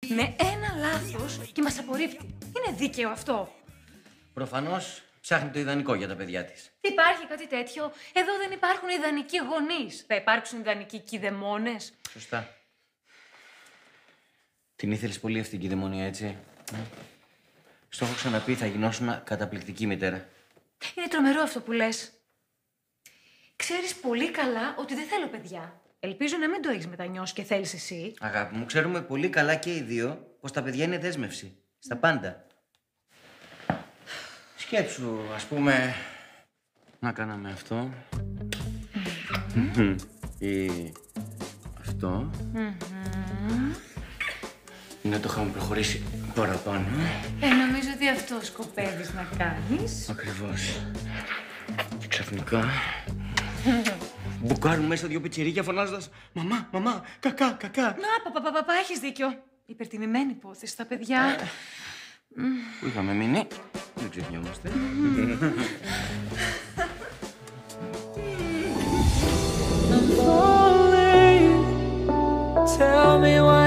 με ένα λάθος και μας απορρίπτει. Είναι δίκαιο αυτό? Προφανώς ψάχνει το ιδανικό για τα παιδιά της. Υπάρχει κάτι τέτοιο? Εδώ δεν υπάρχουν ιδανικοί γονείς. Θα υπάρξουν ιδανικοί κηδεμόνες? Σωστά. Την ήθελες πολύ αυτήν την κηδεμονία, έτσι? Στο έχω ξαναπεί, θα γινώσουν καταπληκτική μητέρα. Είναι τρομερό αυτό που λες. Ξέρεις πολύ καλά ότι δεν θέλω παιδιά. Ελπίζω να μην το έχεις μετανιώσει και θέλεις εσύ. Αγάπη μου, ξέρουμε πολύ καλά και οι δύο πως τα παιδιά είναι δέσμευση. Στα πάντα. Σκέψου, ας πούμε, να κάναμε αυτό. Ή αυτό. Να το είχαμε προχωρήσει παραπάνω. Νομίζω ότι αυτό σκοπεύεις να κάνεις. Ακριβώς. Ξαφνικά μπουκάρουν μέσα δύο πιτσιρίκια φωνάζοντας «Μαμά, μαμά, κακά, κακά». Να, παπα, έχεις δίκιο. Υπερτιμημένη υπόθεση στα παιδιά. Πού είχαμε μείνει, δεν ξεχνιόμαστε. Tell me what